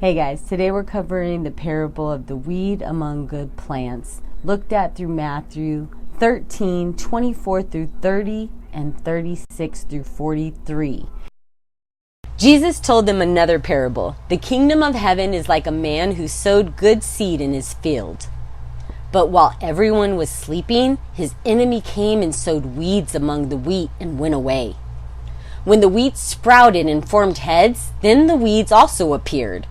Hey guys, today we're covering the parable of the weed among good plants, looked at through Matthew 13, 24 through 30 and 36 through 43. Jesus told them another parable. The kingdom of heaven is like a man who sowed good seed in his field. But while everyone was sleeping, his enemy came and sowed weeds among the wheat and went away. When the wheat sprouted and formed heads, then the weeds also appeared.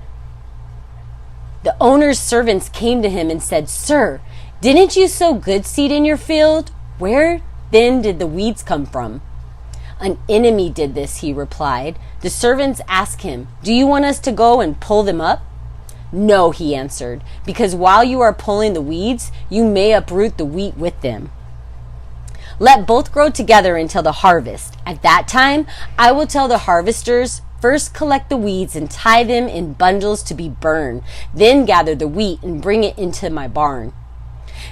The owner's servants came to him and said, "Sir, didn't you sow good seed in your field? Where then did the weeds come from?" "An enemy did this," he replied. The servants asked him, "Do you want us to go and pull them up?" "No," he answered, "because while you are pulling the weeds, you may uproot the wheat with them. Let both grow together until the harvest. At that time, I will tell the harvesters, first collect the weeds and tie them in bundles to be burned. Then gather the wheat and bring it into my barn."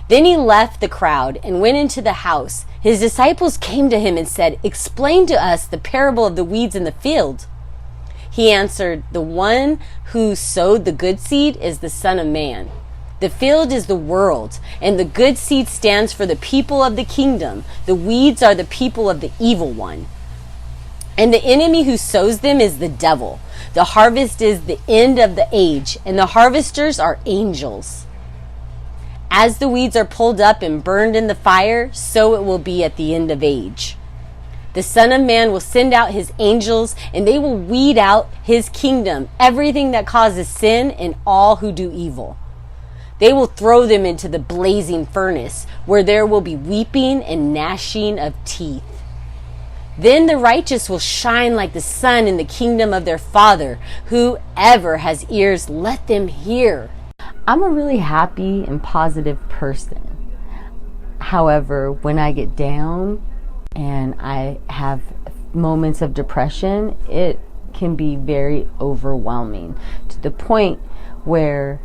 Then he left the crowd and went into the house. His disciples came to him and said, "Explain to us the parable of the weeds in the field." He answered, "The one who sowed the good seed is the Son of Man. The field is the world, and the good seed stands for the people of the kingdom. The weeds are the people of the evil one. And the enemy who sows them is the devil. The harvest is the end of the age, and the harvesters are angels. As the weeds are pulled up and burned in the fire, so it will be at the end of age. The Son of Man will send out his angels, and they will weed out his kingdom, everything that causes sin and all who do evil. They will throw them into the blazing furnace, where there will be weeping and gnashing of teeth. Then the righteous will shine like the sun in the kingdom of their Father. Whoever has ears, let them hear." I'm a really happy and positive person. However, when I get down and I have moments of depression, it can be very overwhelming to the point where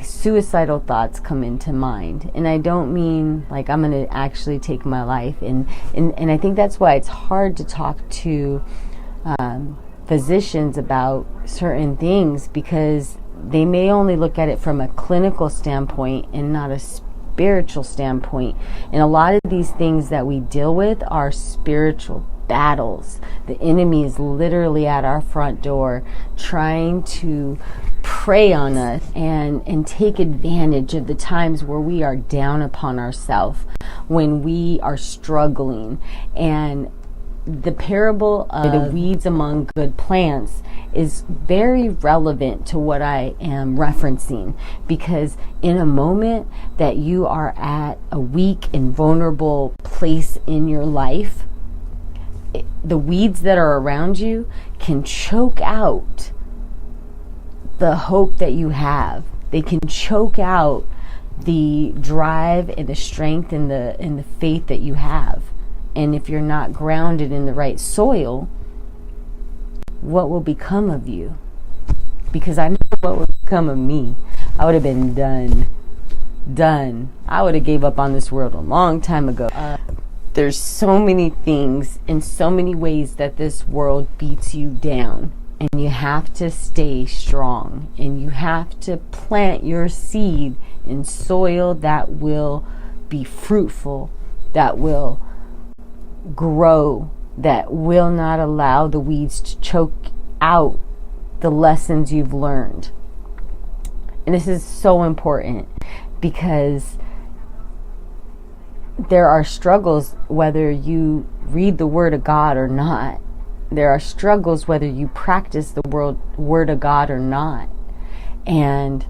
suicidal thoughts come into mind. And I don't mean like I'm going to actually take my life. And I think that's why it's hard to talk to physicians about certain things, because they may only look at it from a clinical standpoint and not a spiritual standpoint. And a lot of these things that we deal with are spiritual battles. The enemy is literally at our front door trying to prey on us and take advantage of the times where we are down upon ourselves, when we are struggling. And the parable of the weeds among good plants is very relevant to what I am referencing, because in a moment that you are at a weak and vulnerable place in your life, the weeds that are around you can choke out the hope that you have. They can choke out the drive and the strength and the faith that you have. And if you're not grounded in the right soil, what will become of you? Because I know what would become of me. I would have been done. I would have gave up on this world a long time ago. There's so many things and so many ways that this world beats you down. And you have to stay strong, and you have to plant your seed in soil that will be fruitful, that will grow, that will not allow the weeds to choke out the lessons you've learned. And this is so important, because there are struggles whether you read the Word of God or not. There are struggles whether you practice the Word of God or not. And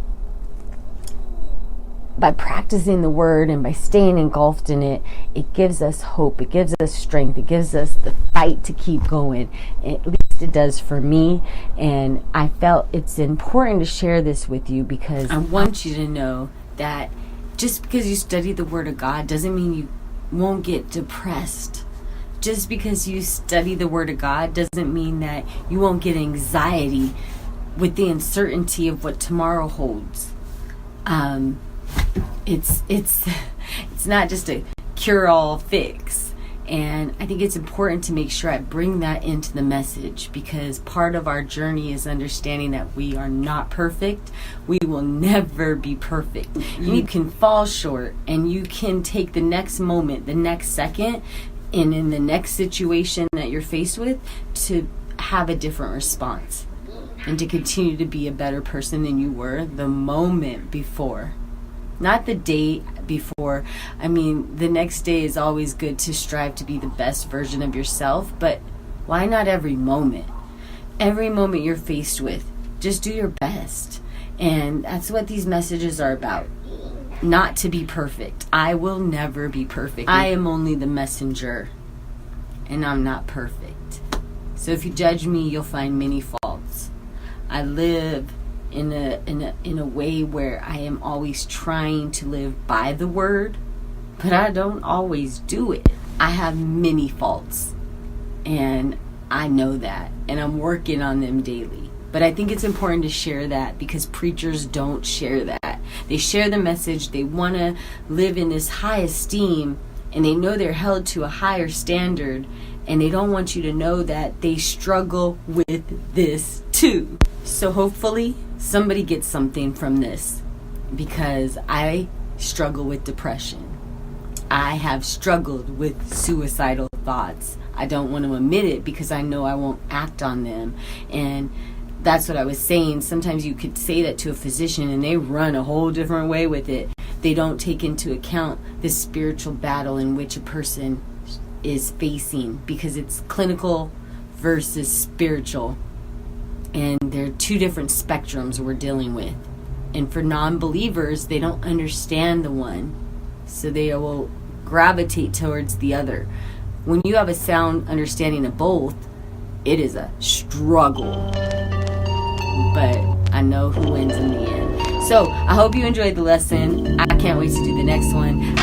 by practicing the Word and by staying engulfed in it, it gives us hope. It gives us strength. It gives us the fight to keep going. At least it does for me. And I felt it's important to share this with you, because I want you to know that just because you study the Word of God doesn't mean you won't get depressed. Just because you study the Word of God doesn't mean that you won't get anxiety with the uncertainty of what tomorrow holds. It's not just a cure-all fix. And I think it's important to make sure I bring that into the message, because part of our journey is understanding that we are not perfect. We will never be perfect. You can fall short, and you can take the next moment, the next second, and in the next situation that you're faced with, to have a different response and to continue to be a better person than you were the moment before. Not the day before. I mean, the next day is always good to strive to be the best version of yourself, but why not every moment? Every moment you're faced with, just do your best. And that's what these messages are about. Not to be perfect. I will never be perfect. I am only the messenger, and I'm not perfect. So if you judge me, you'll find many faults. I live in a way where I am always trying to live by the word, but I don't always do it. I have many faults, and I know that, and I'm working on them daily. But I think it's important to share that, because preachers don't share that. They share the message. They want to live in this high esteem, and they know they're held to a higher standard, and they don't want you to know that they struggle with this too. So hopefully somebody gets something from this, because I struggle with depression. I have struggled with suicidal thoughts. I don't want to admit it because I know I won't act on them. And that's what I was saying. Sometimes you could say that to a physician and they run a whole different way with it. They don't take into account the spiritual battle in which a person is facing, because it's clinical versus spiritual. And there are two different spectrums we're dealing with. And for non-believers, they don't understand the one, so they will gravitate towards the other. When you have a sound understanding of both, it is a struggle. But I know who wins in the end. So I hope you enjoyed the lesson. I can't wait to do the next one.